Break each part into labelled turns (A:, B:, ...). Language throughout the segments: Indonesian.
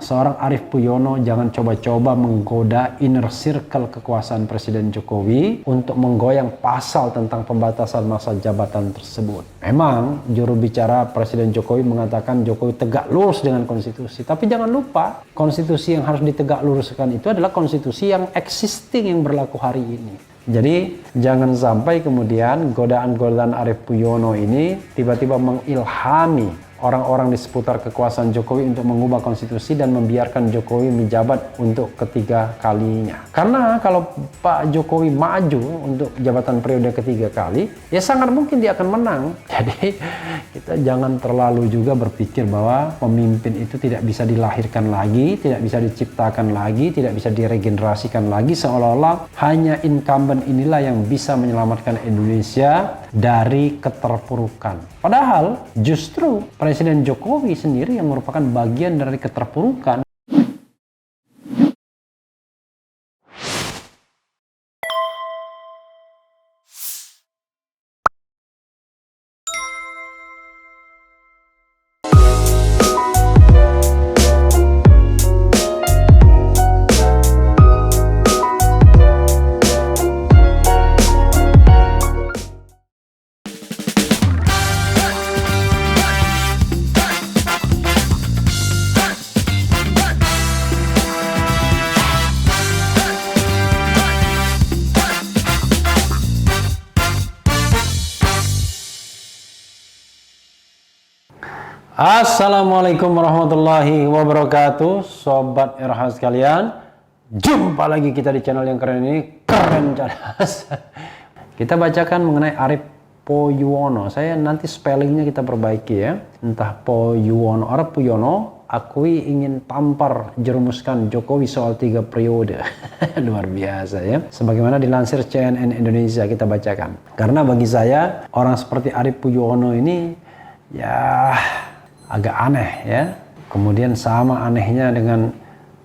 A: seorang Arief Puyono jangan coba-coba menggoda inner circle kekuasaan Presiden Jokowi untuk menggoyang pasal tentang pembatasan masa jabatan tersebut. Memang juru bicara Presiden Jokowi mengatakan Jokowi tegak lurus dengan konstitusi, tapi jangan lupa konstitusi yang harus ditegak luruskan itu adalah konstitusi yang existing yang berlaku hari ini. Jadi jangan sampai kemudian godaan-godaan Arief Puyono ini tiba-tiba mengilhami orang-orang di seputar kekuasaan Jokowi untuk mengubah konstitusi dan membiarkan Jokowi menjabat untuk ketiga kalinya. Karena kalau Pak Jokowi maju untuk jabatan periode ketiga kali, ya sangat mungkin dia akan menang. Jadi kita jangan terlalu juga berpikir bahwa pemimpin itu tidak bisa dilahirkan lagi, tidak bisa diciptakan lagi, tidak bisa diregenerasikan lagi, seolah-olah hanya incumbent inilah yang bisa menyelamatkan Indonesia dari keterpurukan. Padahal justru Presiden Jokowi sendiri yang merupakan bagian dari keterpurukan. Assalamualaikum warahmatullahi wabarakatuh, Sobat RH sekalian. Jumpa lagi kita di channel yang keren ini, Keren Cerdas. Kita bacakan mengenai Arief Poyuono. Saya nanti spellingnya kita perbaiki ya. Entah Poyuono, Arief Puyono akui ingin tampar jerumuskan Jokowi soal 3 periode. Luar biasa ya. Sebagaimana dilansir CNN Indonesia, kita bacakan. Karena bagi saya orang seperti Arief Puyono ini ya agak aneh ya. Kemudian sama anehnya dengan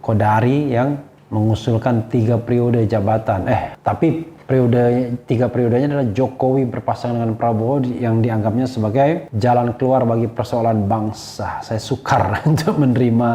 A: Kodari yang mengusulkan 3 periode jabatan. Tapi periode 3 periodenya adalah Jokowi berpasangan dengan Prabowo yang dianggapnya sebagai jalan keluar bagi persoalan bangsa. Saya sukar untuk menerima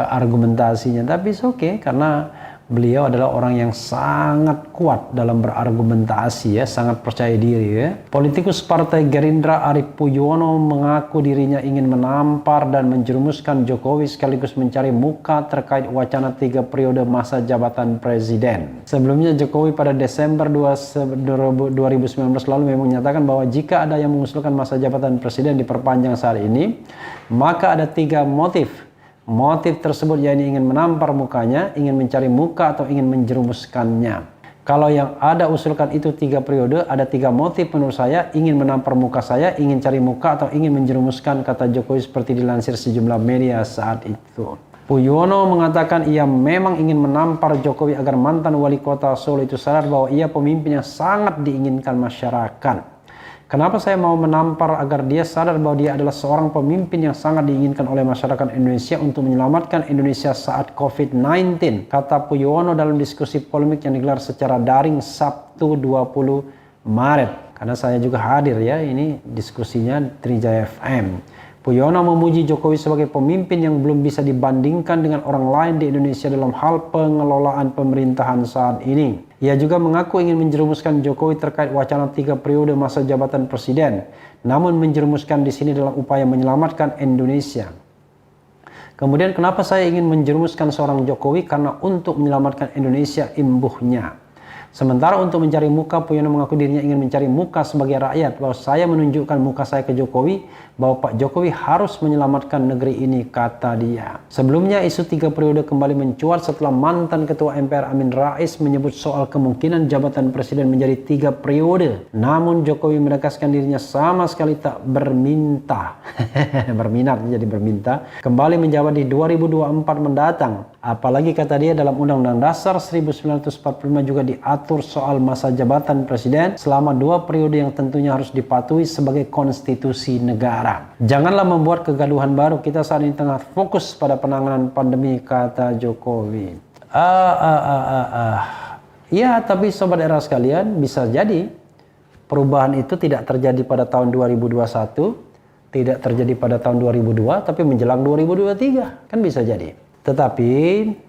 A: argumentasinya, tapi oke, karena beliau adalah orang yang sangat kuat dalam berargumentasi ya, sangat percaya diri ya. Politikus Partai Gerindra Arief Puyono mengaku dirinya ingin menampar dan menjerumuskan Jokowi sekaligus mencari muka terkait wacana 3 periode masa jabatan presiden. Sebelumnya Jokowi pada Desember 2019 lalu memang menyatakan bahwa jika ada yang mengusulkan masa jabatan presiden diperpanjang saat ini, maka ada 3 motif. Motif tersebut yakni ingin menampar mukanya, ingin mencari muka, atau ingin menjerumuskannya. Kalau yang ada usulkan itu 3 periode, ada 3 motif menurut saya: ingin menampar muka saya, ingin cari muka, atau ingin menjerumuskan, kata Jokowi seperti dilansir sejumlah media saat itu. Puyono mengatakan ia memang ingin menampar Jokowi agar mantan wali kota Solo itu sadar bahwa ia pemimpin yang sangat diinginkan masyarakat. Kenapa saya mau menampar agar dia sadar bahwa dia adalah seorang pemimpin yang sangat diinginkan oleh masyarakat Indonesia untuk menyelamatkan Indonesia saat COVID-19, kata Puyono dalam diskusi polemik yang digelar secara daring Sabtu 20 Maret. Karena saya juga hadir ya, ini diskusinya Trijaya FM. Puyono memuji Jokowi sebagai pemimpin yang belum bisa dibandingkan dengan orang lain di Indonesia dalam hal pengelolaan pemerintahan saat ini. Ia juga mengaku ingin menjerumuskan Jokowi terkait wacana 3 periode masa jabatan presiden. Namun menjerumuskan di sini dalam upaya menyelamatkan Indonesia. Kemudian kenapa saya ingin menjerumuskan seorang Jokowi? Karena untuk menyelamatkan Indonesia imbuhnya. Sementara untuk mencari muka, Puyono mengaku dirinya ingin mencari muka sebagai rakyat, bahwa saya menunjukkan muka saya ke Jokowi, bahwa Pak Jokowi harus menyelamatkan negeri ini, kata dia. Sebelumnya isu 3 periode kembali mencuat setelah mantan Ketua MPR Amin Rais menyebut soal kemungkinan jabatan presiden menjadi 3 periode. Namun Jokowi menegaskan dirinya sama sekali tak berminat kembali menjabat di 2024 mendatang. Apalagi kata dia dalam Undang-Undang Dasar 1945 juga diatur soal masa jabatan presiden selama 2 periode yang tentunya harus dipatuhi sebagai konstitusi negara. Janganlah membuat kegaduhan baru, kita saat ini tengah fokus pada penanganan pandemi, kata Jokowi. Ya, tapi Sobat Era sekalian, bisa jadi perubahan itu tidak terjadi pada tahun 2021, tidak terjadi pada tahun 2002, tapi menjelang 2023, kan bisa jadi. Tetapi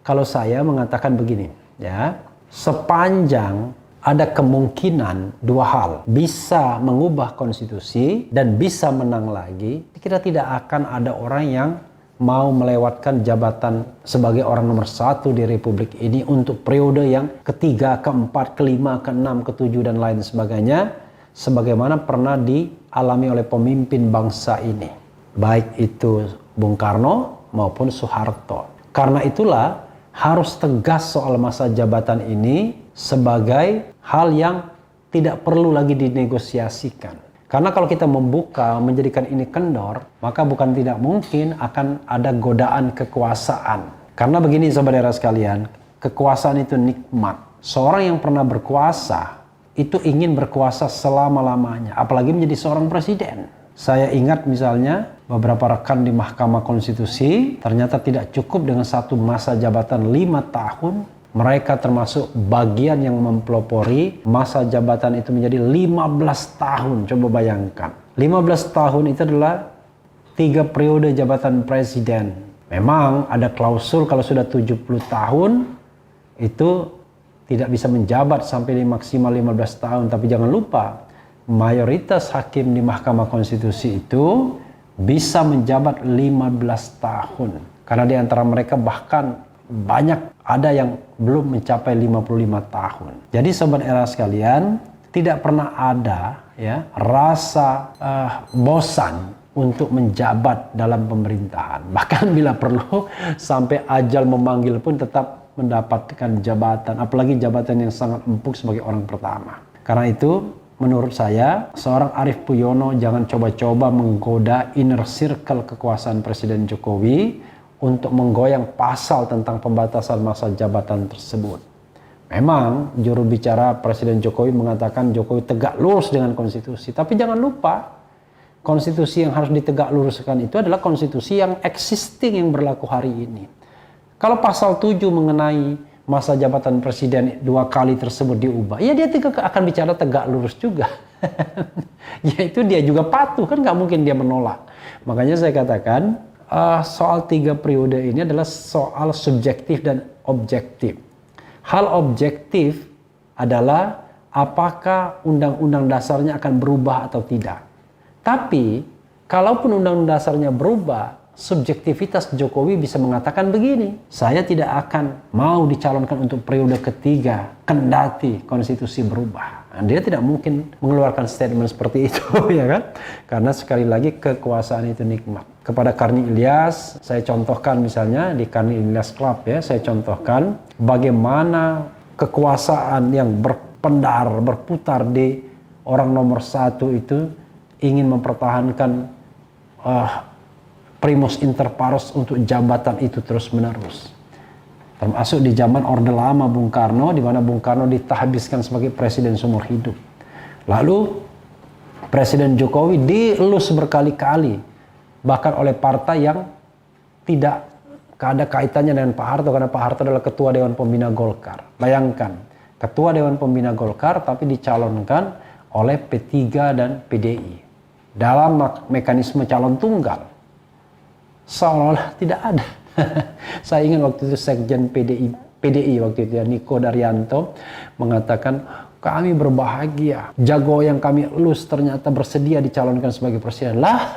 A: kalau saya mengatakan begini, ya, sepanjang ada kemungkinan dua hal, bisa mengubah konstitusi dan bisa menang lagi, kita tidak akan ada orang yang mau melewatkan jabatan sebagai orang nomor satu di Republik ini untuk periode yang ketiga, keempat, kelima, keenam, ketujuh, dan lain sebagainya, sebagaimana pernah dialami oleh pemimpin bangsa ini, baik itu Bung Karno maupun Soeharto. Karena itulah harus tegas soal masa jabatan ini sebagai hal yang tidak perlu lagi dinegosiasikan. Karena kalau kita membuka, menjadikan ini kendor, maka bukan tidak mungkin akan ada godaan kekuasaan. Karena begini saudara sekalian, kekuasaan itu nikmat. Seorang yang pernah berkuasa, itu ingin berkuasa selama-lamanya, apalagi menjadi seorang presiden. Saya ingat misalnya beberapa rekan di Mahkamah Konstitusi, ternyata tidak cukup dengan satu masa jabatan 5 tahun. Mereka termasuk bagian yang mempelopori masa jabatan itu menjadi 15 tahun. Coba bayangkan. 15 tahun itu adalah 3 periode jabatan presiden. Memang ada klausul kalau sudah 70 tahun itu tidak bisa menjabat sampai maksimal 15 tahun. Tapi jangan lupa, mayoritas hakim di Mahkamah Konstitusi itu bisa menjabat 15 tahun. Karena di antara mereka bahkan banyak ada yang belum mencapai 55 tahun. Jadi sobat era sekalian, tidak pernah ada ya rasa bosan untuk menjabat dalam pemerintahan. Bahkan bila perlu sampai ajal memanggil pun tetap mendapatkan jabatan, apalagi jabatan yang sangat empuk sebagai orang pertama. Karena itu menurut saya, seorang Arief Puyono jangan coba-coba menggoda inner circle kekuasaan Presiden Jokowi untuk menggoyang pasal tentang pembatasan masa jabatan tersebut. Memang juru bicara Presiden Jokowi mengatakan Jokowi tegak lurus dengan konstitusi. Tapi jangan lupa, konstitusi yang harus ditegak luruskan itu adalah konstitusi yang existing, yang berlaku hari ini. Kalau pasal 7 mengenai masa jabatan presiden 2 kali tersebut diubah, ya dia akan bicara tegak lurus juga. Yaitu dia juga patuh, kan nggak mungkin dia menolak. Makanya saya katakan, soal 3 periode ini adalah soal subjektif dan objektif. Hal objektif adalah apakah undang-undang dasarnya akan berubah atau tidak. Tapi, kalaupun undang-undang dasarnya berubah, subjektivitas Jokowi bisa mengatakan begini, saya tidak akan mau dicalonkan untuk periode ketiga, kendati konstitusi berubah. Nah, dia tidak mungkin mengeluarkan statement seperti itu, ya kan? Karena sekali lagi kekuasaan itu nikmat. Kepada Karni Ilyas, saya contohkan misalnya di Karni Ilyas Club ya, saya contohkan bagaimana kekuasaan yang berputar di orang nomor 1 itu ingin mempertahankan primus inter pares untuk jabatan itu terus menerus. Termasuk di zaman Orde Lama Bung Karno, di mana Bung Karno ditahbiskan sebagai presiden seumur hidup. Lalu Presiden Jokowi dielus berkali-kali, bahkan oleh partai yang tidak ada kaitannya dengan Pak Harto, karena Pak Harto adalah Ketua Dewan Pembina Golkar. Bayangkan, Ketua Dewan Pembina Golkar tapi dicalonkan oleh P3 dan PDI dalam mekanisme calon tunggal. Seolah-olah tidak ada. Saya ingat waktu itu Sekjen PDI waktu itu ya, Niko Daryanto mengatakan, kami berbahagia, jago yang kami elus ternyata bersedia dicalonkan sebagai presiden. Lah,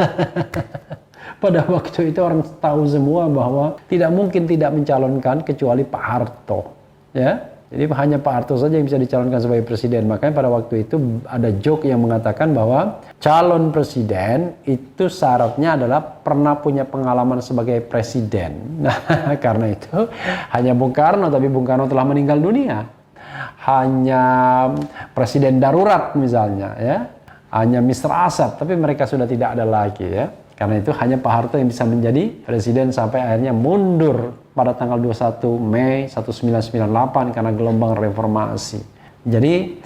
A: pada waktu itu orang tahu semua bahwa tidak mungkin tidak mencalonkan kecuali Pak Harto. Ya, jadi hanya Pak Harto saja yang bisa dicalonkan sebagai presiden. Makanya pada waktu itu ada joke yang mengatakan bahwa calon presiden itu syaratnya adalah pernah punya pengalaman sebagai presiden. Nah, karena itu hanya Bung Karno, tapi Bung Karno telah meninggal dunia. Hanya presiden darurat misalnya ya, hanya Mr. Asad, tapi mereka sudah tidak ada lagi ya. Karena itu hanya Pak Harto yang bisa menjadi presiden sampai akhirnya mundur pada tanggal 21 Mei 1998 karena gelombang reformasi. Jadi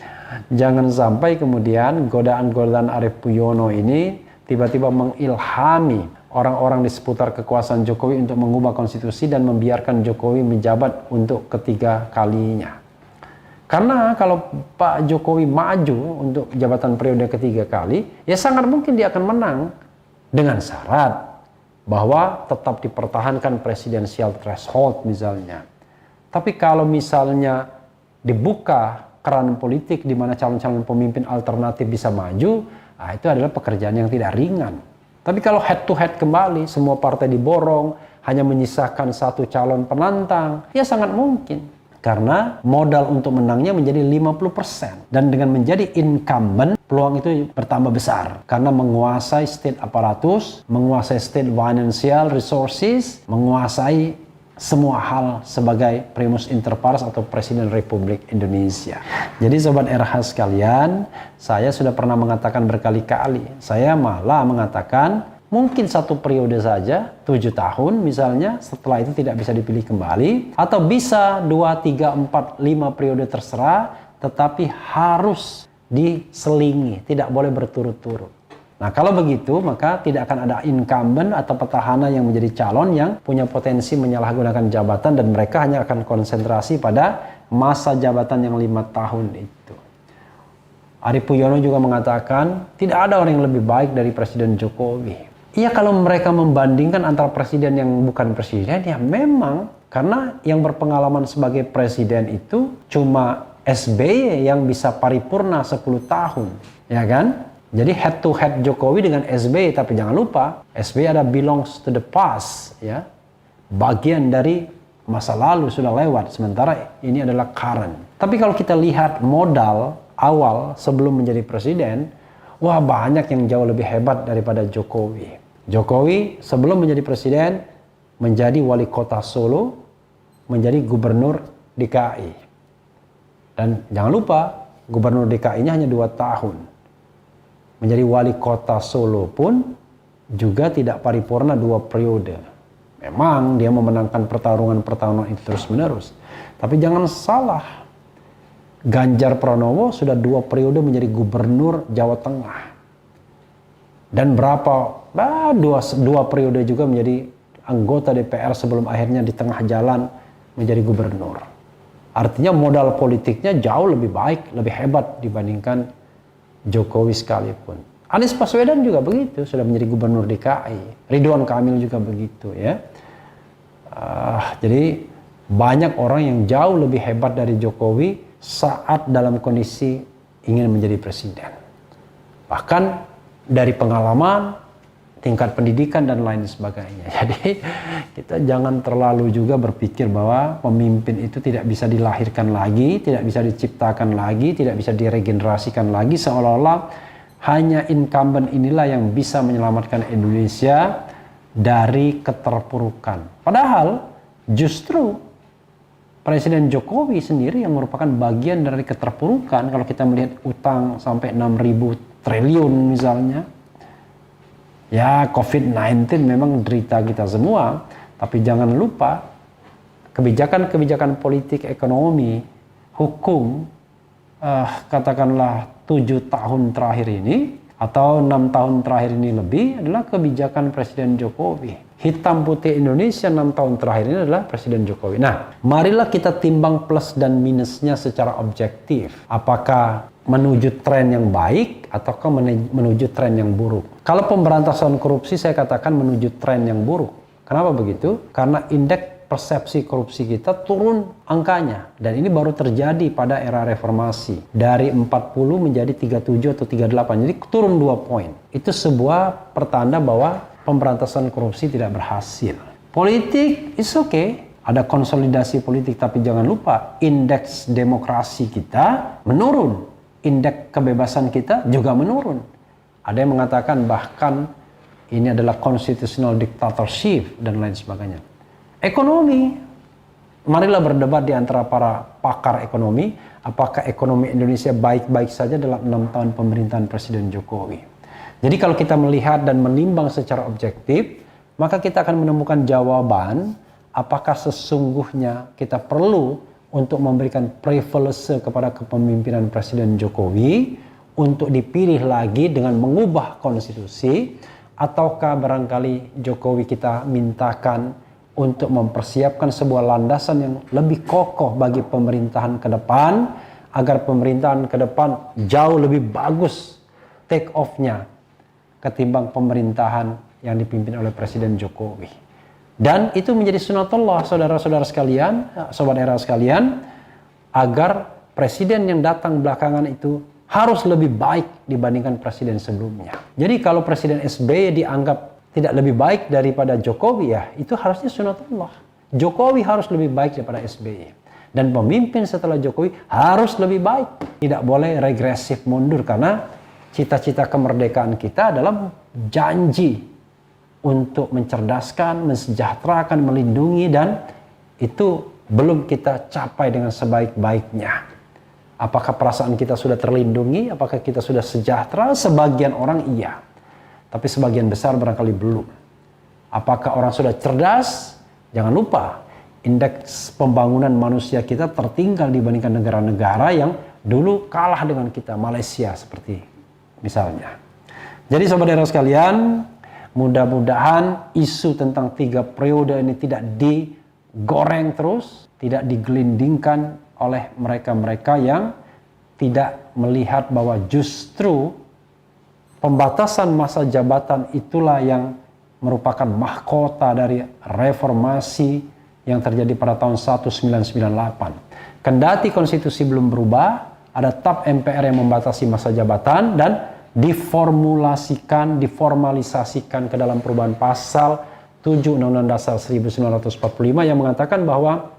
A: jangan sampai kemudian godaan-godaan Arief Puyono ini tiba-tiba mengilhami orang-orang di seputar kekuasaan Jokowi untuk mengubah konstitusi dan membiarkan Jokowi menjabat untuk ketiga kalinya. Karena kalau Pak Jokowi maju untuk jabatan periode ketiga kali, ya sangat mungkin dia akan menang dengan syarat bahwa tetap dipertahankan presidensial threshold misalnya. Tapi kalau misalnya dibuka keran politik di mana calon-calon pemimpin alternatif bisa maju, itu adalah pekerjaan yang tidak ringan. Tapi kalau head to head kembali, semua partai diborong, hanya menyisakan satu calon penantang, ya sangat mungkin. Karena modal untuk menangnya menjadi 50%. Dan dengan menjadi incumbent, peluang itu bertambah besar. Karena menguasai state apparatus, menguasai state financial resources, menguasai semua hal sebagai primus inter pares atau Presiden Republik Indonesia. Jadi Sobat RH sekalian, saya sudah pernah mengatakan berkali-kali. Saya malah mengatakan mungkin 1 periode saja, 7 tahun misalnya, setelah itu tidak bisa dipilih kembali. Atau bisa 2, 3, 4, 5 periode terserah, tetapi harus diselingi, tidak boleh berturut-turut. Nah kalau begitu maka tidak akan ada incumbent atau petahana yang menjadi calon yang punya potensi menyalahgunakan jabatan dan mereka hanya akan konsentrasi pada masa jabatan yang 5 tahun itu. Arief Puyono juga mengatakan tidak ada orang yang lebih baik dari Presiden Jokowi. Iya kalau mereka membandingkan antara presiden yang bukan presiden ya memang karena yang berpengalaman sebagai presiden itu cuma SBY yang bisa paripurna 10 tahun, ya kan? Jadi head to head Jokowi dengan SBY, tapi jangan lupa SBY ada belongs to the past, ya. Bagian dari masa lalu sudah lewat, sementara ini adalah current. Tapi kalau kita lihat modal awal sebelum menjadi presiden, wah banyak yang jauh lebih hebat daripada Jokowi. Jokowi sebelum menjadi presiden menjadi wali kota Solo, menjadi gubernur DKI. Dan jangan lupa gubernur DKI-nya hanya 2 tahun. Menjadi wali kota Solo pun juga tidak paripurna 2 periode. Memang dia memenangkan pertarungan itu terus menerus. Tapi jangan salah, Ganjar Pranowo sudah 2 periode menjadi gubernur Jawa Tengah. Dan dua periode juga menjadi anggota DPR sebelum akhirnya di tengah jalan menjadi gubernur. Artinya modal politiknya jauh lebih baik, lebih hebat dibandingkan Jokowi sekalipun. Anies Baswedan juga begitu, sudah menjadi gubernur DKI. Ridwan Kamil juga begitu, ya. Jadi banyak orang yang jauh lebih hebat dari Jokowi saat dalam kondisi ingin menjadi presiden. Bahkan dari pengalaman, tingkat pendidikan dan lain sebagainya. Jadi kita jangan terlalu juga berpikir bahwa pemimpin itu tidak bisa dilahirkan lagi, tidak bisa diciptakan lagi, tidak bisa diregenerasikan lagi, seolah-olah hanya incumbent inilah yang bisa menyelamatkan Indonesia dari keterpurukan. Padahal justru Presiden Jokowi sendiri yang merupakan bagian dari keterpurukan. Kalau kita melihat utang sampai 6.000 triliun misalnya. Ya, COVID-19 memang derita kita semua, tapi jangan lupa kebijakan-kebijakan politik, ekonomi, hukum, katakanlah 7 tahun terakhir ini, atau 6 tahun terakhir ini lebih, adalah kebijakan Presiden Jokowi. Hitam putih Indonesia 6 tahun terakhir ini adalah Presiden Jokowi. Nah, marilah kita timbang plus dan minusnya secara objektif. Apakah menuju tren yang baik ataukah menuju tren yang buruk? Kalau pemberantasan korupsi saya katakan menuju tren yang buruk. Kenapa begitu? Karena indeks persepsi korupsi kita turun angkanya. Dan ini baru terjadi pada era reformasi. Dari 40 menjadi 37 atau 38. Jadi turun 2 poin. Itu sebuah pertanda bahwa pemberantasan korupsi tidak berhasil. Politik is okay. Ada konsolidasi politik, tapi jangan lupa indeks demokrasi kita menurun. Indeks kebebasan kita juga menurun. Ada yang mengatakan bahkan ini adalah constitutional dictatorship dan lain sebagainya. Ekonomi, marilah berdebat di antara para pakar ekonomi, apakah ekonomi Indonesia baik-baik saja dalam 6 tahun pemerintahan Presiden Jokowi. Jadi kalau kita melihat dan menimbang secara objektif, maka kita akan menemukan jawaban apakah sesungguhnya kita perlu untuk memberikan privilege kepada kepemimpinan Presiden Jokowi untuk dipilih lagi dengan mengubah konstitusi, ataukah barangkali Jokowi kita mintakan untuk mempersiapkan sebuah landasan yang lebih kokoh bagi pemerintahan ke depan, agar pemerintahan ke depan jauh lebih bagus take off-nya ketimbang pemerintahan yang dipimpin oleh Presiden Jokowi. Dan itu menjadi sunatullah, saudara-saudara sekalian, sobat era sekalian, agar presiden yang datang belakangan itu harus lebih baik dibandingkan presiden sebelumnya. Jadi kalau Presiden SBY dianggap tidak lebih baik daripada Jokowi, ya itu harusnya sunatullah. Jokowi harus lebih baik daripada SBY. Dan pemimpin setelah Jokowi harus lebih baik. Tidak boleh regresif mundur, karena cita-cita kemerdekaan kita adalah janji untuk mencerdaskan, mensejahterakan, melindungi, dan itu belum kita capai dengan sebaik-baiknya. Apakah perasaan kita sudah terlindungi? Apakah kita sudah sejahtera? Sebagian orang iya, tapi sebagian besar barangkali belum. Apakah orang sudah cerdas? Jangan lupa, indeks pembangunan manusia kita tertinggal dibandingkan negara-negara yang dulu kalah dengan kita, Malaysia seperti misalnya. Jadi sobat era sekalian, mudah-mudahan isu tentang 3 periode ini tidak digoreng terus, tidak digelindingkan oleh mereka-mereka yang tidak melihat bahwa justru pembatasan masa jabatan itulah yang merupakan mahkota dari reformasi yang terjadi pada tahun 1998. Kendati konstitusi belum berubah, ada TAP MPR yang membatasi masa jabatan dan diformalisasikan ke dalam perubahan pasal 7 Undang-Undang Dasar 1945 yang mengatakan bahwa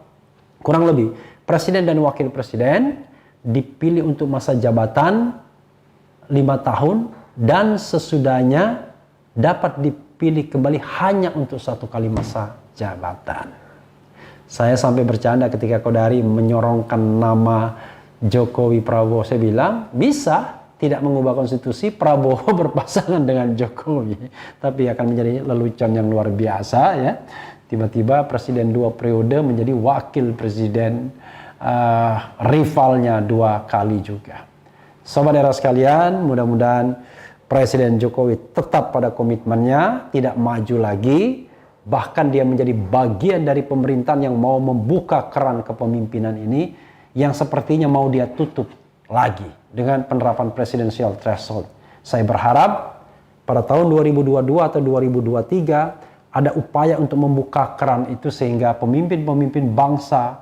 A: kurang lebih presiden dan wakil presiden dipilih untuk masa jabatan 5 tahun dan sesudahnya dapat dipilih kembali hanya untuk 1 kali masa jabatan. Saya sampai bercanda ketika Kodari menyorongkan nama Jokowi Prabowo. Saya bilang bisa tidak mengubah konstitusi, Prabowo berpasangan dengan Jokowi, tapi akan menjadi lelucon yang luar biasa ya. Tiba-tiba presiden 2 periode menjadi wakil presiden rivalnya 2 kali juga. Sobat era sekalian, mudah-mudahan Presiden Jokowi tetap pada komitmennya, tidak maju lagi. Bahkan dia menjadi bagian dari pemerintahan yang mau membuka keran kepemimpinan ini, yang sepertinya mau dia tutup lagi dengan penerapan presidensial threshold. Saya berharap pada tahun 2022 atau 2023 ada upaya untuk membuka keran itu sehingga pemimpin-pemimpin bangsa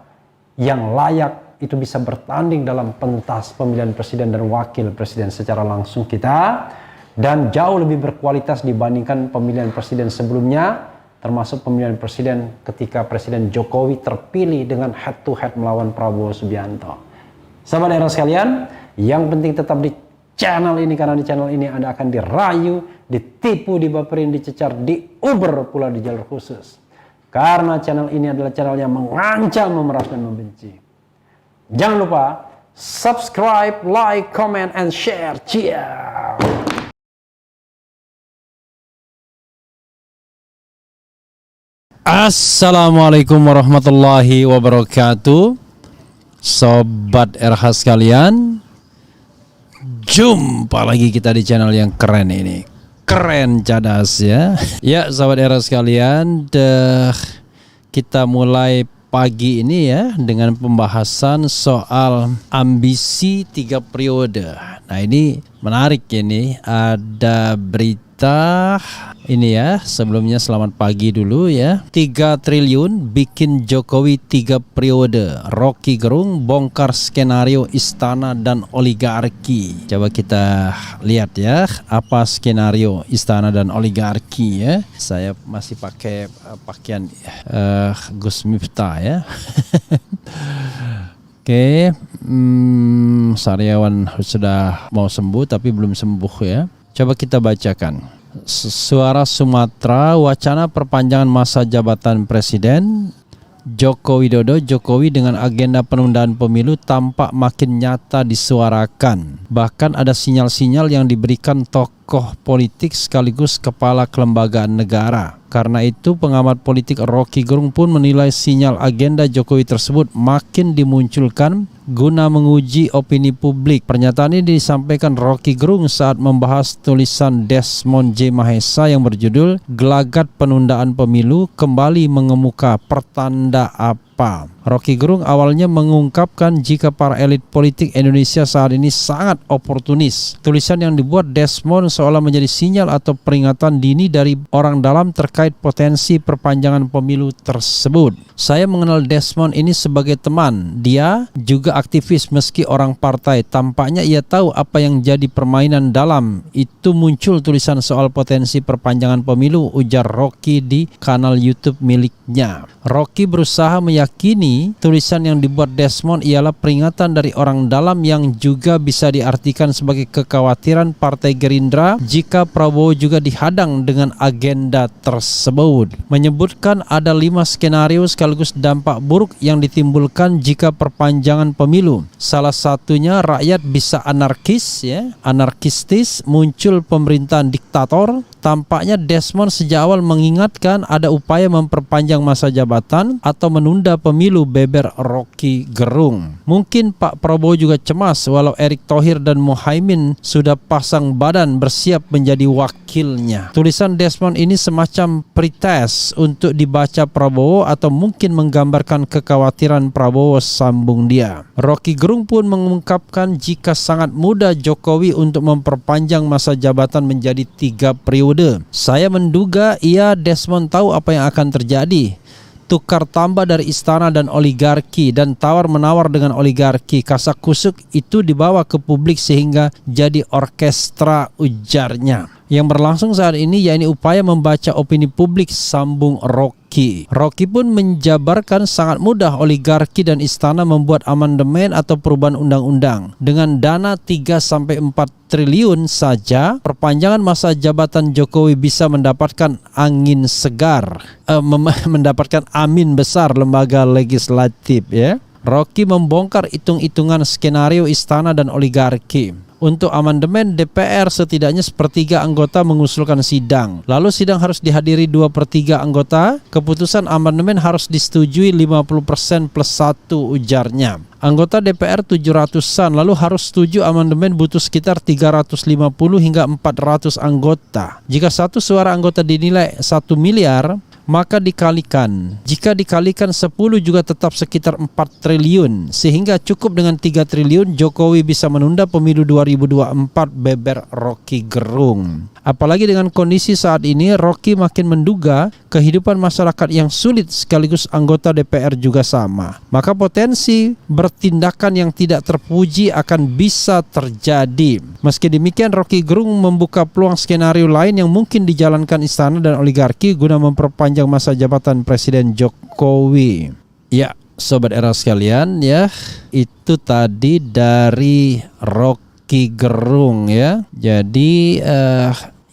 A: yang layak itu bisa bertanding dalam pentas pemilihan presiden dan wakil presiden secara langsung kita, dan jauh lebih berkualitas dibandingkan pemilihan presiden sebelumnya, termasuk pemilihan presiden ketika Presiden Jokowi terpilih dengan head to head melawan Prabowo Subianto. Sahabat era sekalian, yang penting tetap di channel ini, karena di channel ini Anda akan dirayu, ditipu, dibaperin, dicecar, diuber pula di jalur khusus. Karena channel ini adalah channel yang mengancam, memeras, dan membenci. Jangan lupa subscribe, like, comment, and share. Ciao. Assalamualaikum warahmatullahi wabarakatuh. Sobat RH sekalian, jumpa lagi kita di channel yang keren ini. Keren cadas ya. Ya sobat RH sekalian, kita mulai pagi ini ya dengan pembahasan soal ambisi 3 periode. Nah ini menarik, ini ada berita ini ya. Sebelumnya selamat pagi dulu ya. 3 triliun bikin Jokowi 3 periode. Rocky Gerung bongkar skenario istana dan oligarki. Coba kita lihat ya, apa skenario istana dan oligarki ya. Saya masih pakai pakaian Gus Miftah ya. Oke, Saryawan sudah mau sembuh tapi belum sembuh ya. Coba kita bacakan. Suara Sumatera, wacana perpanjangan masa jabatan Presiden Joko Widodo Jokowi dengan agenda penundaan pemilu tampak makin nyata disuarakan. Bahkan ada sinyal-sinyal yang diberikan tokoh politik sekaligus kepala kelembagaan negara. Karena itu pengamat politik Rocky Gerung pun menilai sinyal agenda Jokowi tersebut makin dimunculkan guna menguji opini publik. Pernyataan ini disampaikan Rocky Gerung saat membahas tulisan Desmond J. Mahesa yang berjudul Gelagat Penundaan Pemilu Kembali Mengemuka Pertanda Apa
B: apa. Rocky Gerung awalnya mengungkapkan jika para elit politik Indonesia saat ini sangat oportunis. Tulisan yang dibuat Desmond seolah menjadi sinyal atau peringatan dini dari orang dalam terkait potensi perpanjangan pemilu tersebut. Saya mengenal Desmond ini sebagai teman. Dia juga aktivis meski orang partai. Tampaknya ia tahu apa yang jadi permainan dalam. Itu muncul tulisan soal potensi perpanjangan pemilu, ujar Rocky di kanal YouTube miliknya. Rocky berusaha meyakini tulisan yang dibuat Desmond ialah peringatan dari orang dalam yang juga bisa diartikan sebagai kekhawatiran Partai Gerindra jika Prabowo juga dihadang dengan agenda tersebut. Menyebutkan ada 5 skenario sekaligus dampak buruk yang ditimbulkan jika perpanjangan pemilu. Salah satunya rakyat bisa anarkistis, muncul pemerintahan diktator. Tampaknya Desmond sejak awal mengingatkan ada upaya memperpanjang masa jabatan atau menunda pemilu, beber Rocky Gerung. Mungkin Pak Prabowo juga cemas walau Erick Thohir dan Muhaimin sudah pasang badan bersiap menjadi wakilnya. Tulisan Desmond ini semacam pretest untuk dibaca Prabowo atau mungkin menggambarkan kekhawatiran Prabowo, sambung dia. Rocky Gerung pun mengungkapkan jika sangat mudah Jokowi untuk memperpanjang masa jabatan menjadi 3 periode. Saya menduga Desmond tahu apa yang akan terjadi. Tukar tambah dari istana dan oligarki dan tawar-menawar dengan oligarki, kasak-kusuk itu dibawa ke publik sehingga jadi orkestra, ujarnya. Yang berlangsung saat ini yakni upaya membaca opini publik, sambung Rocky. Rocky pun menjabarkan sangat mudah oligarki dan istana membuat amandemen atau perubahan undang-undang. Dengan dana 3-4 triliun saja, perpanjangan masa jabatan Jokowi bisa mendapatkan angin segar, mendapatkan amin besar lembaga legislatif, ya. Rocky membongkar hitung-hitungan skenario istana dan oligarki. Untuk amandemen DPR setidaknya sepertiga anggota mengusulkan sidang. Lalu sidang harus dihadiri 2/3 anggota. Keputusan amandemen harus disetujui 50% plus 1, ujarnya. Anggota DPR 700-an, lalu harus setuju amandemen butuh sekitar 350 hingga 400 anggota. Jika satu suara anggota dinilai 1 miliar, maka dikalikan. Jika dikalikan 10 juga tetap sekitar 4 triliun. Sehingga cukup dengan 3 triliun Jokowi bisa menunda pemilu 2024, beber Rocky Gerung. Apalagi dengan kondisi saat ini, Rocky makin menduga kehidupan masyarakat yang sulit sekaligus anggota DPR juga sama. Maka potensi bertindakan yang tidak terpuji akan bisa terjadi. Meski demikian, Rocky Gerung membuka peluang skenario lain yang mungkin dijalankan istana dan oligarki guna memperpanjang masa jabatan Presiden Jokowi. Ya, sobat era sekalian, ya, itu tadi dari Rocky Gerung, ya. Jadi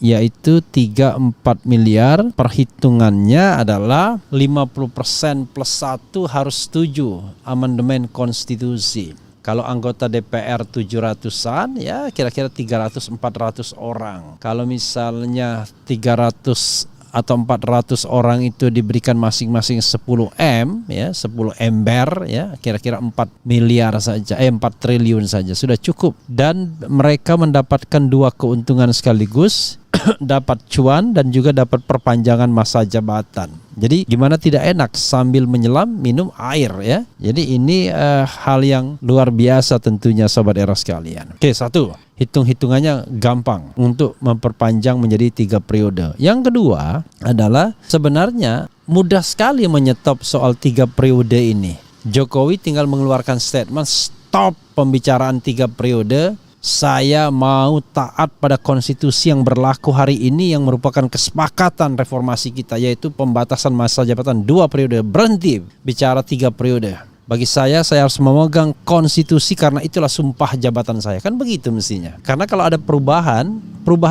B: yaitu 3-4 miliar. Perhitungannya adalah 50% plus 1 harus setuju amandemen konstitusi. Kalau anggota DPR 700-an, ya kira-kira 300-400 orang. Kalau misalnya 300 atau 400 orang itu diberikan masing-masing 10 M, ya 10 ember, ya kira-kira 4 miliar saja, 4 triliun saja sudah cukup. Dan mereka mendapatkan 2 keuntungan sekaligus, dapat cuan dan juga dapat perpanjangan masa jabatan. Jadi gimana tidak enak sambil menyelam minum air, ya. Jadi ini hal yang luar biasa tentunya sobat era sekalian. Oke, 1, hitung-hitungannya gampang untuk memperpanjang menjadi 3 periode. Yang kedua adalah sebenarnya mudah sekali menyetop soal 3 periode ini. Jokowi tinggal mengeluarkan statement stop pembicaraan 3 periode. Saya mau taat pada konstitusi yang berlaku hari ini yang merupakan kesepakatan reformasi kita, yaitu pembatasan masa jabatan 2 periode. Berhenti bicara 3 periode. Bagi saya harus memegang konstitusi karena itulah sumpah jabatan saya. Kan begitu mestinya. Karena kalau ada perubahan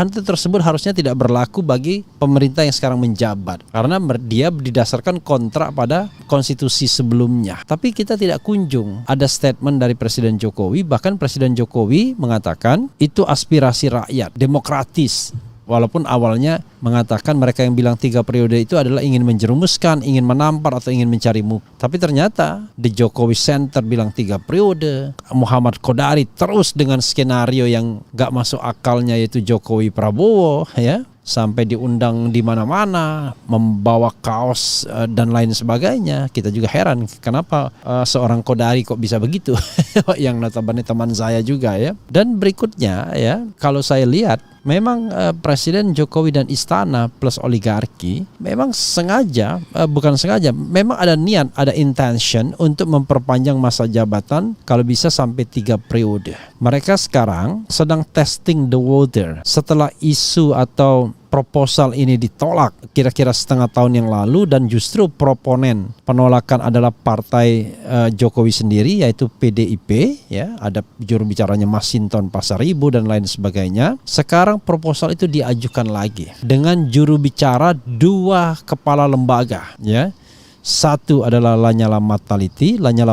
B: itu tersebut harusnya tidak berlaku bagi pemerintah yang sekarang menjabat. Karena dia didasarkan kontrak pada konstitusi sebelumnya. Tapi kita tidak kunjung ada statement dari Presiden Jokowi. Bahkan Presiden Jokowi mengatakan itu aspirasi rakyat, demokratis. Walaupun awalnya mengatakan mereka yang bilang 3 periode itu adalah ingin menjerumuskan, ingin menampar atau ingin mencari muka. Tapi ternyata di Jokowi Center bilang 3 periode. Muhammad Kodari terus dengan skenario yang gak masuk akalnya yaitu Jokowi Prabowo, ya. sampai diundang di mana-mana, membawa kaos dan lain sebagainya. Kita juga heran kenapa seorang Kodari kok bisa begitu, yang notabene teman saya juga ya. Dan berikutnya ya, kalau saya lihat memang Presiden Jokowi dan istana plus oligarki memang sengaja, bukan sengaja, memang ada niat, ada intention untuk memperpanjang masa jabatan kalau bisa sampai 3 periode. Mereka sekarang sedang testing the water setelah isu atau proposal ini ditolak kira-kira setengah tahun yang lalu, dan justru proponen penolakan adalah partai Jokowi sendiri, yaitu PDIP ya, ada juru bicaranya Masinton Pasaribu dan lain sebagainya. Sekarang proposal itu diajukan lagi dengan juru bicara 2 kepala lembaga ya. Satu adalah Lanyala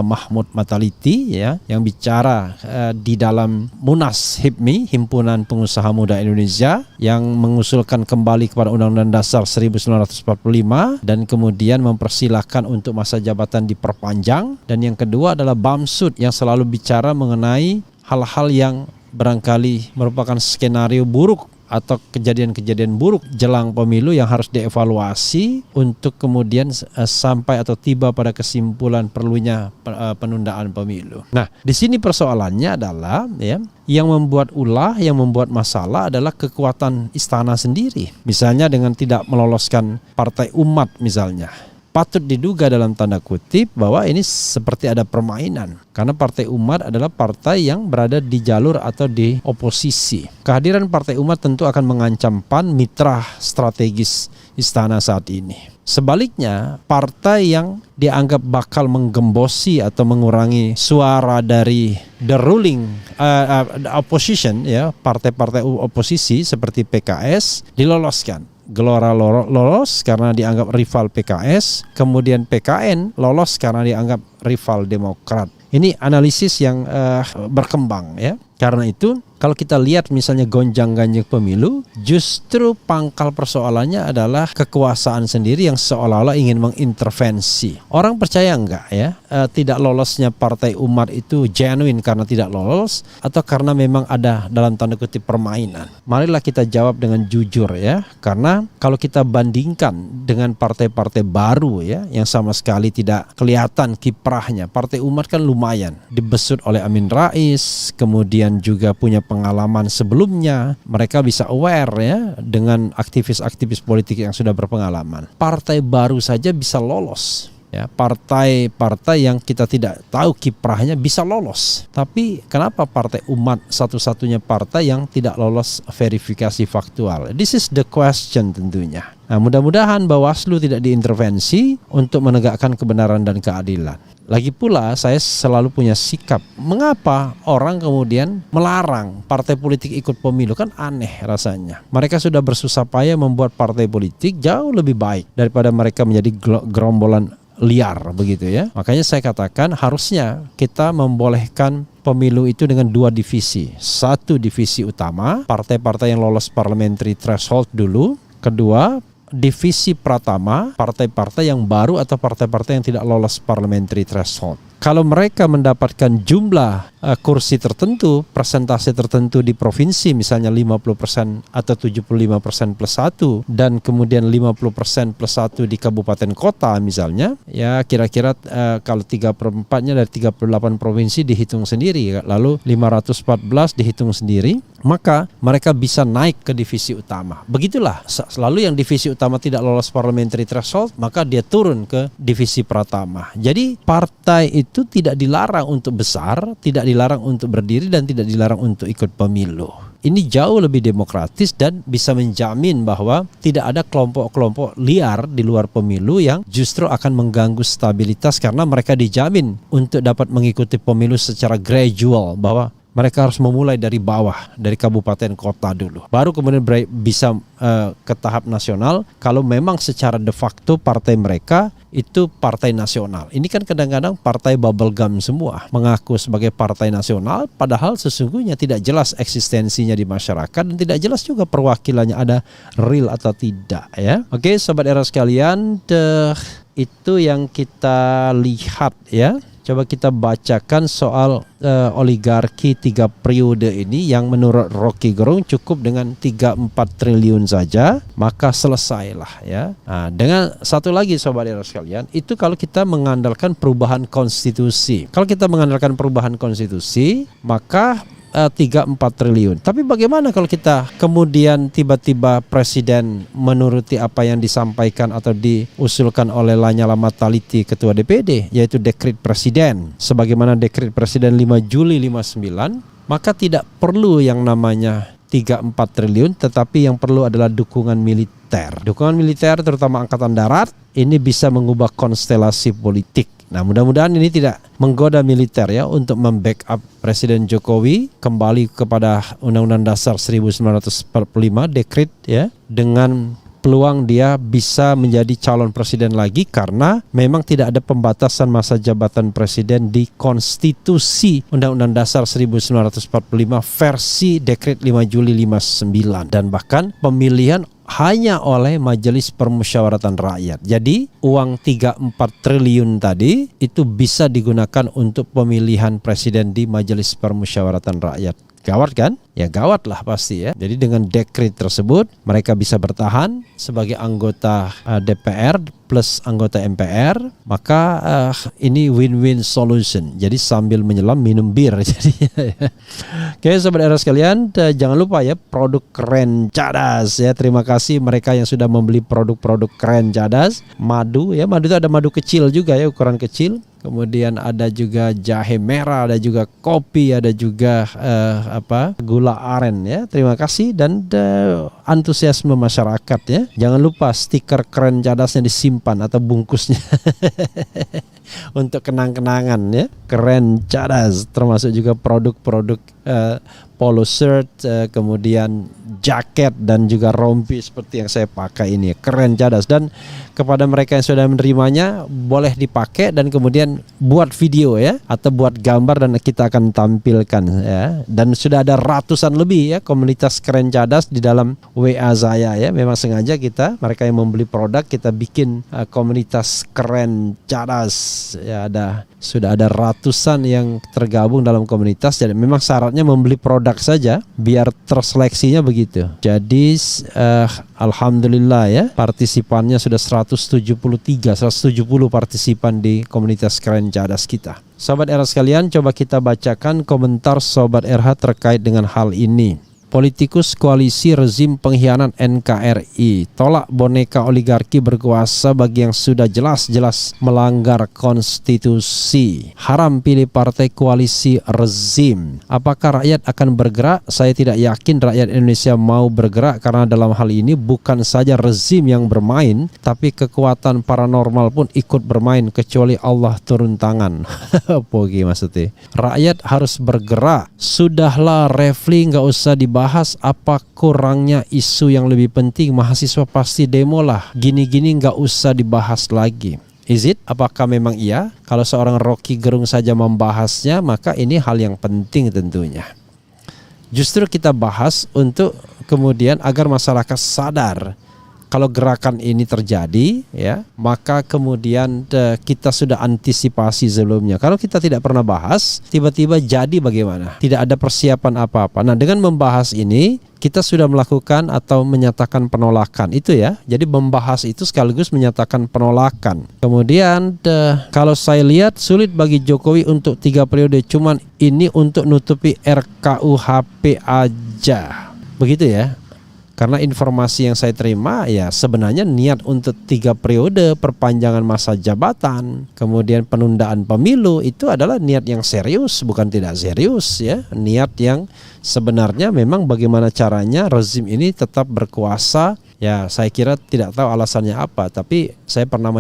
B: Mahmud Mataliti ya, yang bicara di dalam Munas HIPMI, Himpunan Pengusaha Muda Indonesia, yang mengusulkan kembali kepada Undang-Undang Dasar 1945 dan kemudian mempersilahkan untuk masa jabatan diperpanjang. Dan yang kedua adalah Bamsud yang selalu bicara mengenai hal-hal yang barangkali merupakan skenario buruk atau kejadian-kejadian buruk jelang pemilu yang harus dievaluasi untuk kemudian sampai atau tiba pada kesimpulan perlunya penundaan pemilu. Nah, di sini persoalannya adalah ya, yang membuat ulah, yang membuat masalah adalah kekuatan istana sendiri. Misalnya dengan tidak meloloskan Partai Umat misalnya. Patut diduga dalam tanda kutip bahwa ini seperti ada permainan, karena Partai Umat adalah partai yang berada di jalur atau di oposisi. Kehadiran Partai Umat tentu akan mengancam PAN, mitra strategis istana saat ini. Sebaliknya, partai yang dianggap bakal menggembosi atau mengurangi suara dari the ruling opposition ya, partai-partai oposisi seperti PKS diloloskan. Gelora lolos karena dianggap rival PKS, kemudian PKN lolos karena dianggap rival Demokrat. Ini analisis yang berkembang ya. Karena itu kalau kita lihat misalnya gonjang-ganjing pemilu, justru pangkal persoalannya adalah kekuasaan sendiri yang seolah-olah ingin mengintervensi. Orang percaya enggak ya, tidak lolosnya Partai Umat itu genuine karena tidak lolos, atau karena memang ada dalam tanda kutip permainan? Marilah kita jawab dengan jujur ya, karena kalau kita bandingkan dengan partai-partai baru ya, yang sama sekali tidak kelihatan kiprahnya. Partai Umat kan lumayan dibesut oleh Amin Rais, kemudian juga punya pengalaman sebelumnya, mereka bisa aware ya dengan aktivis-aktivis politik yang sudah berpengalaman. Partai baru saja bisa lolos ya, partai-partai yang kita tidak tahu kiprahnya bisa lolos. Tapi kenapa Partai Umat satu-satunya partai yang tidak lolos verifikasi faktual? This is the question tentunya. Nah, mudah-mudahan Bawaslu tidak diintervensi untuk menegakkan kebenaran dan keadilan. Lagi pula saya selalu punya sikap, mengapa orang kemudian melarang partai politik ikut pemilu? Kan aneh rasanya. Mereka sudah bersusah payah membuat partai politik jauh lebih baik daripada mereka menjadi gerombolan liar begitu ya. Makanya saya katakan harusnya kita membolehkan pemilu itu dengan 2 divisi. 1 divisi utama, partai-partai yang lolos parliamentary threshold dulu. Kedua, divisi pratama, partai-partai yang baru atau partai-partai yang tidak lolos parliamentary threshold. Kalau mereka mendapatkan jumlah kursi tertentu, persentase tertentu di provinsi, misalnya 50% atau 75% plus 1, dan kemudian 50% plus 1 di kabupaten kota misalnya, ya kira-kira kalau 3/4-nya dari 38 provinsi dihitung sendiri, lalu 514 dihitung sendiri, maka mereka bisa naik ke divisi utama. Begitulah, selalu yang divisi utama tidak lolos parliamentary threshold, maka dia turun ke divisi pratama. Jadi partai itu tidak dilarang untuk besar, tidak dilarang untuk berdiri, dan tidak dilarang untuk ikut pemilu. Ini jauh lebih demokratis dan bisa menjamin bahwa tidak ada kelompok-kelompok liar di luar pemilu yang justru akan mengganggu stabilitas, karena mereka dijamin untuk dapat mengikuti pemilu secara gradual, bahwa mereka harus memulai dari bawah, dari kabupaten kota dulu. Baru kemudian bisa ke tahap nasional kalau memang secara de facto partai mereka itu partai nasional. Ini kan kadang-kadang partai bubblegum semua, mengaku sebagai partai nasional, padahal sesungguhnya tidak jelas eksistensinya di masyarakat dan tidak jelas juga perwakilannya ada real atau tidak ya. Oke, sobat era sekalian, itu yang kita lihat ya coba kita bacakan soal oligarki 3 periode ini yang menurut Rocky Gerung cukup dengan 3-4 triliun saja, maka selesailah ya. Nah, dengan satu lagi sobat era sekalian, itu kalau kita mengandalkan perubahan konstitusi. Kalau kita mengandalkan perubahan konstitusi, maka 3-4 triliun. Tapi bagaimana kalau kita kemudian tiba-tiba presiden menuruti apa yang disampaikan atau diusulkan oleh Lanyala Mataliti ketua DPD, yaitu dekret presiden. Sebagaimana dekret presiden 5 Juli 59, maka tidak perlu yang namanya 3-4 triliun, tetapi yang perlu adalah dukungan militer. Dukungan militer terutama Angkatan Darat ini bisa mengubah konstelasi politik. Nah, mudah-mudahan ini tidak menggoda militer ya untuk membackup Presiden Jokowi kembali kepada Undang-Undang Dasar 1945 dekret ya, dengan peluang dia bisa menjadi calon presiden lagi karena memang tidak ada pembatasan masa jabatan presiden di konstitusi Undang-Undang Dasar 1945 versi dekret 5 Juli 59, dan bahkan pemilihan hanya oleh Majelis Permusyawaratan Rakyat. Jadi uang 3-4 triliun tadi itu bisa digunakan untuk pemilihan presiden di Majelis Permusyawaratan Rakyat. Gawat kan? Ya gawat lah pasti ya. Jadi dengan dekret tersebut mereka bisa bertahan sebagai anggota DPR plus anggota MPR, maka ini win-win solution. Jadi sambil menyelam minum bir jadinya. Oke sobat era sekalian, jangan lupa ya produk keren cadas ya. Terima kasih mereka yang sudah membeli produk-produk keren cadas. Madu ya, madu itu ada madu kecil juga ya, ukuran kecil. Kemudian ada juga jahe merah, ada juga kopi, ada juga gula aren ya. Terima kasih dan antusiasme masyarakat ya. Jangan lupa stiker keren cadasnya disimpan atau bungkusnya untuk kenang-kenangan ya. Keren cadas, termasuk juga produk-produk polo shirt, kemudian jaket dan juga rompi seperti yang saya pakai ini. Keren cadas, dan kepada mereka yang sudah menerimanya boleh dipakai dan kemudian buat video ya atau buat gambar dan kita akan tampilkan ya. Dan sudah ada ratusan lebih ya komunitas keren cadas di dalam WA saya ya. Memang sengaja kita, mereka yang membeli produk, kita bikin komunitas keren cadas ya. Sudah ada ratusan yang tergabung dalam komunitas. Jadi memang syaratnya membeli produk saja biar terseleksinya begitu. Jadi alhamdulillah ya, partisipannya sudah 170 partisipan di komunitas keren cadas kita. Sobat RH sekalian, coba kita bacakan komentar Sobat RH terkait dengan hal ini. Politikus koalisi rezim pengkhianat NKRI tolak boneka oligarki berkuasa bagi yang sudah jelas-jelas melanggar konstitusi. Haram pilih partai koalisi rezim. Apakah rakyat akan bergerak? Saya tidak yakin rakyat Indonesia mau bergerak karena dalam hal ini bukan saja rezim yang bermain, tapi kekuatan paranormal pun ikut bermain kecuali Allah turun tangan. Pogi maksudnya. Rakyat harus bergerak. Sudahlah Refli, nggak usah dibahas apa kurangnya isu yang lebih penting. Mahasiswa pasti demo lah. Gini-gini nggak usah dibahas lagi. Is it? Apakah memang iya? Kalau seorang Rocky Gerung saja membahasnya, maka ini hal yang penting tentunya. Justru kita bahas untuk kemudian agar masyarakat sadar kalau gerakan ini terjadi ya, maka kemudian kita sudah antisipasi sebelumnya. Kalau kita tidak pernah bahas, tiba-tiba jadi bagaimana? Tidak ada persiapan apa-apa. Nah, dengan membahas ini kita sudah melakukan atau menyatakan penolakan itu ya. Jadi membahas itu sekaligus menyatakan penolakan. Kemudian kalau saya lihat sulit bagi Jokowi untuk 3 periode, cuman ini untuk nutupi RKUHP aja. Begitu ya. Karena informasi yang saya terima ya sebenarnya niat untuk 3 periode, perpanjangan masa jabatan, kemudian penundaan pemilu itu adalah niat yang serius, bukan tidak serius ya. Niat yang sebenarnya memang bagaimana caranya rezim ini tetap berkuasa. Ya saya kira tidak tahu alasannya apa, tapi saya pernah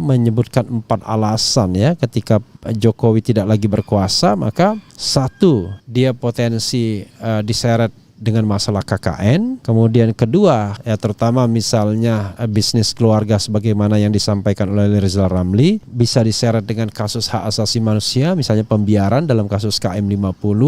B: menyebutkan 4 alasan ya ketika Jokowi tidak lagi berkuasa. Maka 1, dia potensi diseret dengan masalah KKN. Kemudian kedua, ya terutama misalnya bisnis keluarga sebagaimana yang disampaikan oleh Rizal Ramli, bisa diseret dengan kasus hak asasi manusia, misalnya pembiaran dalam kasus KM50.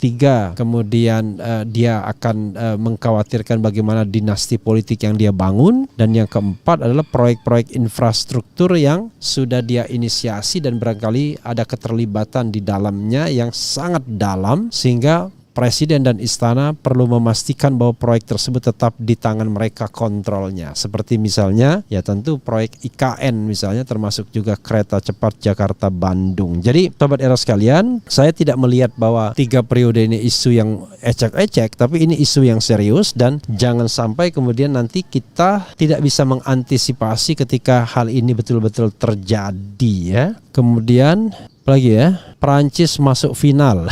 B: Tiga, kemudian dia akan mengkhawatirkan bagaimana dinasti politik yang dia bangun. Dan yang keempat adalah proyek-proyek infrastruktur yang sudah dia inisiasi dan barangkali ada keterlibatan di dalamnya yang sangat dalam, sehingga Presiden dan Istana perlu memastikan bahwa proyek tersebut tetap di tangan mereka kontrolnya. Seperti misalnya, ya tentu proyek IKN misalnya, termasuk juga kereta cepat Jakarta-Bandung. Jadi sobat era sekalian, saya tidak melihat bahwa 3 periode ini isu yang ecek-ecek, tapi ini isu yang serius, dan jangan sampai kemudian nanti kita tidak bisa mengantisipasi ketika hal ini betul-betul terjadi ya. Kemudian lagi ya, Prancis masuk final.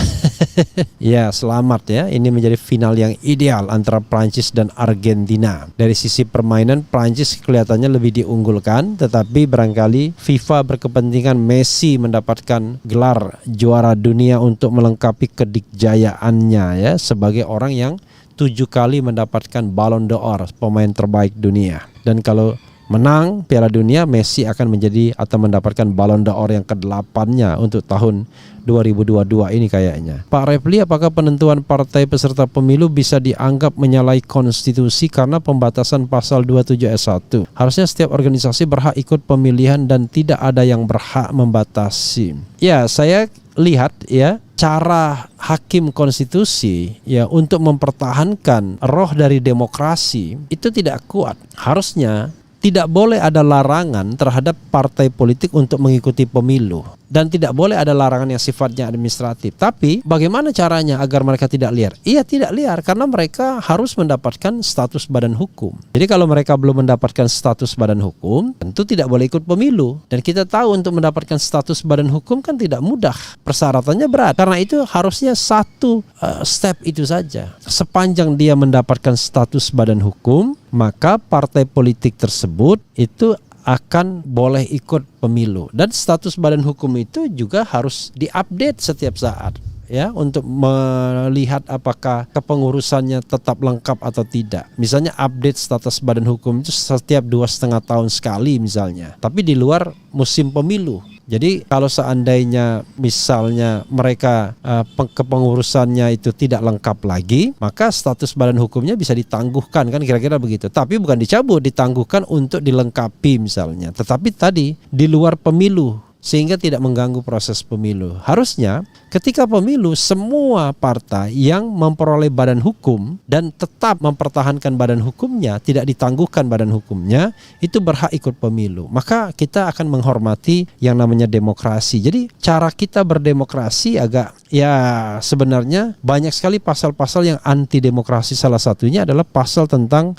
B: Ya, selamat ya. Ini menjadi final yang ideal antara Prancis dan Argentina. Dari sisi permainan, Prancis kelihatannya lebih diunggulkan, tetapi barangkali FIFA berkepentingan Messi mendapatkan gelar juara dunia untuk melengkapi kedikjayaannya ya, sebagai orang yang 7 kali mendapatkan Ballon d'Or, pemain terbaik dunia. Dan kalau menang Piala Dunia, Messi akan menjadi atau mendapatkan Ballon d'Or yang ke-8-nya untuk tahun 2022 ini kayaknya. Pak Refli, apakah penentuan partai peserta pemilu bisa dianggap menyalahi konstitusi karena pembatasan pasal 27 ayat 1? Harusnya setiap organisasi berhak ikut pemilihan dan tidak ada yang berhak membatasi. Ya, saya lihat ya, cara hakim konstitusi ya untuk mempertahankan roh dari demokrasi itu tidak kuat. Harusnya tidak boleh ada larangan terhadap partai politik untuk mengikuti pemilu. Dan tidak boleh ada larangan yang sifatnya administratif. Tapi bagaimana caranya agar mereka tidak liar? Iya, tidak liar karena mereka harus mendapatkan status badan hukum. Jadi kalau mereka belum mendapatkan status badan hukum, tentu tidak boleh ikut pemilu. Dan kita tahu untuk mendapatkan status badan hukum kan tidak mudah. Persyaratannya berat. Karena itu harusnya satu step itu saja. Sepanjang dia mendapatkan status badan hukum, maka partai politik tersebut itu akan boleh ikut pemilu. Dan status badan hukum itu juga harus diupdate setiap saat ya, untuk melihat apakah kepengurusannya tetap lengkap atau tidak. Misalnya update status badan hukum itu setiap 2,5 tahun sekali misalnya, tapi di luar musim pemilu. Jadi kalau seandainya misalnya mereka kepengurusannya itu tidak lengkap lagi, maka status badan hukumnya bisa ditangguhkan, kan kira-kira begitu. Tapi bukan dicabut, ditangguhkan untuk dilengkapi misalnya. Tetapi tadi di luar pemilu, sehingga tidak mengganggu proses pemilu. Harusnya ketika pemilu, semua partai yang memperoleh badan hukum dan tetap mempertahankan badan hukumnya, tidak ditangguhkan badan hukumnya, itu berhak ikut pemilu. Maka kita akan menghormati yang namanya demokrasi. Jadi cara kita berdemokrasi agak, ya sebenarnya banyak sekali pasal-pasal yang anti demokrasi. Salah satunya adalah pasal tentang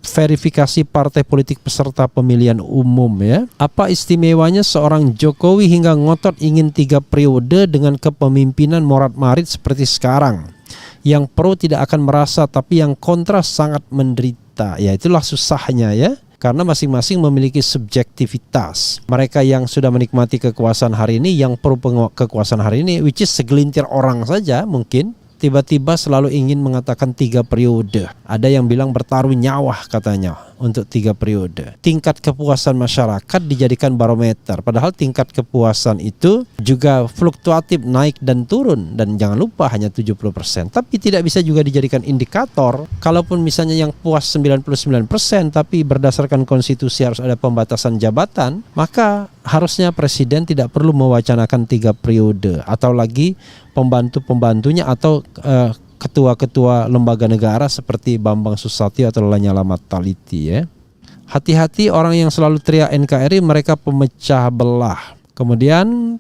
B: verifikasi partai politik peserta pemilihan umum ya. Apa istimewanya seorang Jokowi hingga ngotot ingin 3 periode dengan kepemimpinan morat-marit seperti sekarang? Yang pro tidak akan merasa, tapi yang kontra sangat menderita. Ya itulah susahnya ya, karena masing-masing memiliki subjektivitas. Mereka yang sudah menikmati kekuasaan hari ini, yang pro kekuasaan hari ini, which is segelintir orang saja mungkin, tiba-tiba selalu ingin mengatakan 3 periode. Ada yang bilang bertaruh nyawa katanya untuk 3 periode. Tingkat kepuasan masyarakat dijadikan barometer. Padahal tingkat kepuasan itu juga fluktuatif, naik dan turun. Dan jangan lupa hanya 70%. Tapi tidak bisa juga dijadikan indikator. Kalaupun misalnya yang puas 99%, tapi berdasarkan konstitusi harus ada pembatasan jabatan, maka harusnya presiden tidak perlu mewacanakan 3 periode. Atau lagi pembantu-pembantunya atau ketua-ketua lembaga negara seperti Bambang Susatyo atau Lanyala Mataliti ya. Hati-hati orang yang selalu teriak NKRI, mereka pemecah belah. Kemudian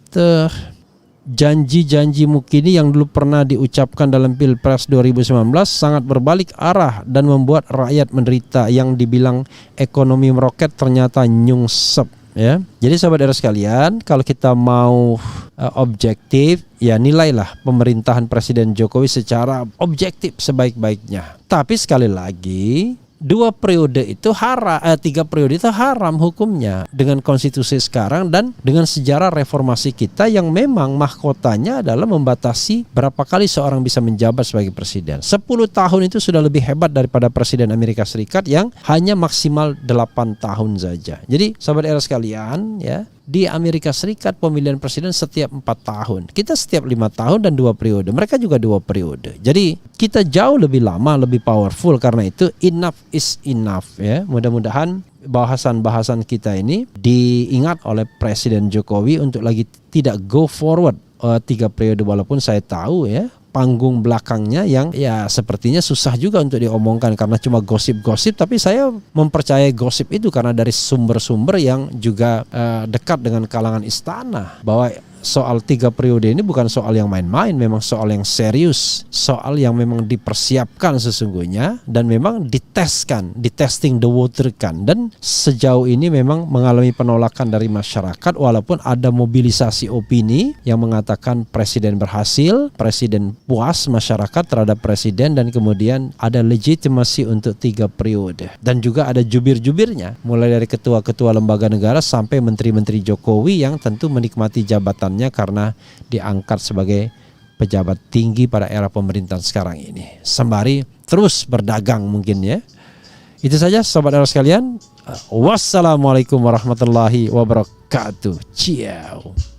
B: janji-janji Mukini yang dulu pernah diucapkan dalam Pilpres 2019 sangat berbalik arah dan membuat rakyat menderita. Yang dibilang ekonomi meroket ternyata nyungsep ya. Jadi sahabat era sekalian, kalau kita mau objektif, ya nilailah pemerintahan Presiden Jokowi secara objektif sebaik-baiknya. Tapi sekali lagi, 3 periode itu haram hukumnya dengan konstitusi sekarang dan dengan sejarah reformasi kita yang memang mahkotanya adalah membatasi berapa kali seorang bisa menjabat sebagai presiden. 10 tahun itu sudah lebih hebat daripada presiden Amerika Serikat yang hanya maksimal 8 tahun saja. Jadi sahabat era sekalian ya, di Amerika Serikat pemilihan presiden setiap 4 tahun. Kita setiap 5 tahun dan 2 periode. Mereka juga 2 periode. Jadi kita jauh lebih lama, lebih powerful. Karena itu enough is enough ya. Mudah-mudahan bahasan-bahasan kita ini diingat oleh Presiden Jokowi untuk lagi tidak go forward 3 periode, walaupun saya tahu ya panggung belakangnya yang ya sepertinya susah juga untuk diomongkan karena cuma gosip-gosip, tapi saya mempercayai gosip itu karena dari sumber-sumber yang juga dekat dengan kalangan istana, bahwa soal 3 periode ini bukan soal yang main-main, memang soal yang serius, soal yang memang dipersiapkan sesungguhnya dan memang ditesting the water kan, dan sejauh ini memang mengalami penolakan dari masyarakat walaupun ada mobilisasi opini yang mengatakan presiden berhasil, presiden puas masyarakat terhadap presiden, dan kemudian ada legitimasi untuk 3 periode dan juga ada jubir-jubirnya mulai dari ketua-ketua lembaga negara sampai menteri-menteri Jokowi yang tentu menikmati jabatan karena diangkat sebagai pejabat tinggi pada era pemerintahan sekarang ini, sembari terus berdagang mungkin ya. Itu saja sobat era sekalian. Wassalamualaikum warahmatullahi wabarakatuh. Ciao.